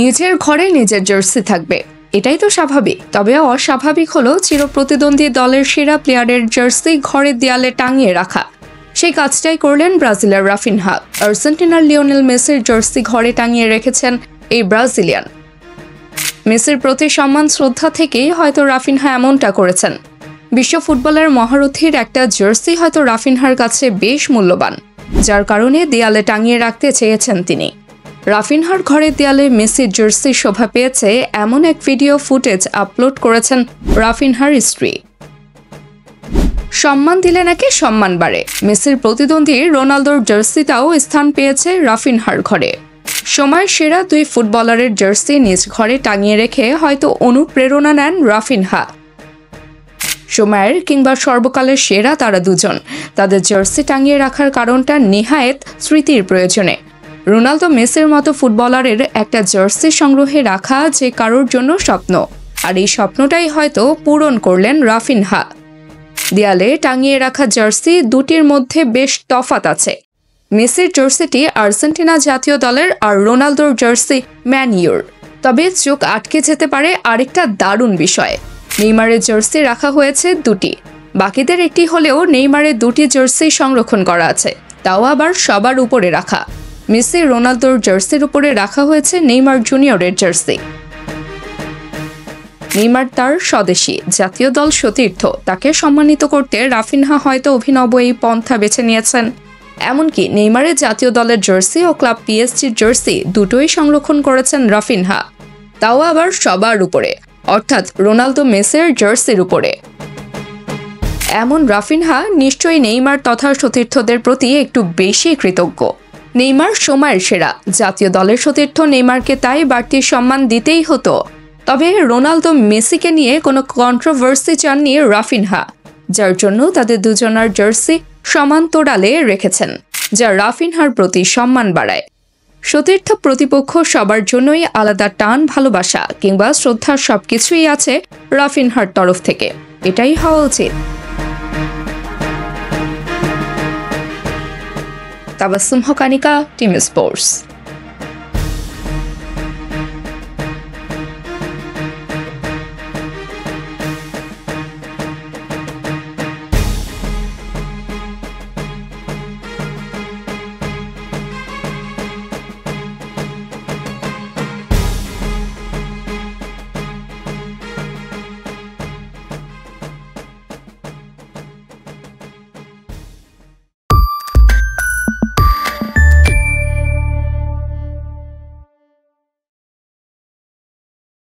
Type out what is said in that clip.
নিজের ঘরে নিজের জার্সি থাকবে, এটাই তো স্বাভাবিক। তবে অস্বাভাবিক হলো চিরপ্রতিদ্বন্দ্বী দলের সেরা প্লেয়ারের জার্সি ঘরের দেয়ালে টাঙিয়ে রাখা। সেই কাজটাই করলেন ব্রাজিলের রাফিনহা। আর্জেন্টিনার লিওনেল মেসির জার্সি ঘরে টাঙিয়ে রেখেছেন এই ব্রাজিলিয়ান। মেসির প্রতি সম্মান শ্রদ্ধা থেকেই হয়তো রাফিনহা এমনটা করেছেন। বিশ্ব ফুটবলের মহারথীর একটা জার্সি হয়তো রাফিনহার কাছে বেশ মূল্যবান, যার কারণে দেয়ালে টাঙিয়ে রাখতে চেয়েছেন তিনি। রাফিনহার ঘরের দেয়ালে মেসির জার্সি শোভা পেয়েছে এমন এক ভিডিও ফুটেজ আপলোড করেছেন রাফিনহার স্ত্রী। সম্মান দিলে নাকি সম্মান বাড়ে। মেসির প্রতিদ্বন্দ্বী রোনালদোর জার্সিটাও স্থান পেয়েছে রাফিনহার ঘরে। সময়ের সেরা দুই ফুটবলারের জার্সি নিজ ঘরে টাঙিয়ে রেখে হয়তো অনুপ্রেরণা নেন রাফিনহা। সময়ের কিংবা সর্বকালের সেরা তারা দুজন, তাদের জার্সি টাঙিয়ে রাখার কারণটা নেহায়েত স্মৃতির প্রয়োজনে। রোনালদো মেসির মতো ফুটবলারের একটা জার্সি সংগ্রহে রাখা যে কারোর জন্য স্বপ্ন, আর এই স্বপ্নটাই হয়তো পূরণ করলেন রাফিনহা। দেয়ালে টাঙিয়ে রাখা জার্সি দুটির মধ্যে বেশ তফাৎ আছে। মেসির জার্সিটি আর্জেন্টিনা জাতীয় দলের আর রোনালদোর জার্সি ম্যান ইউর। তবে চোখ আটকে যেতে পারে আরেকটা দারুণ বিষয়, নেইমারের জার্সি রাখা হয়েছে দুটি। বাকিদের একটি হলেও নেইমারের দুটি জার্সি সংরক্ষণ করা আছে, তাও আবার সবার উপরে রাখা। মেসি রোনালদোর জার্সির উপরে রাখা হয়েছে নেইমার জুনিয়রের জার্সি। নেইমার তার স্বদেশী জাতীয় দল সতীর্থ, তাকে সম্মানিত করতে রাফিনহা হয়তো অভিনব এই পন্থা বেছে নিয়েছেন। এমনকি নেইমারের জাতীয় দলের জার্সি ও ক্লাব পিএসজির জার্সি দুটোই সংরক্ষণ করেছেন রাফিনহা, তাও আবার সবার উপরে, অর্থাৎ রোনালদো মেসির জার্সির উপরে। এমন রাফিনহা নিশ্চয়ই নেইমার তথা সতীর্থদের প্রতি একটু বেশি কৃতজ্ঞ। নেইমার সময়ের সেরা, জাতীয় দলের সতীর্থ নেইমারকে তাই বাড়তি সম্মান দিতেই হতো। তবে রোনালদো মেসিকে নিয়ে কোনো কন্ট্রোভার্সি চাননি রাফিনহা, যার জন্য তাদের দুজনের জার্সি সমান্তরালে রেখেছেন, যা রাফিনহার প্রতি সম্মান বাড়ায়। সতীর্থ প্রতিপক্ষ সবার জন্যই আলাদা টান, ভালোবাসা কিংবা শ্রদ্ধার সবকিছুই আছে রাফিনহার তরফ থেকে, এটাই হওয়া উচিত। তাবাসসুম হকানিকা, টিম স্পোর্টস।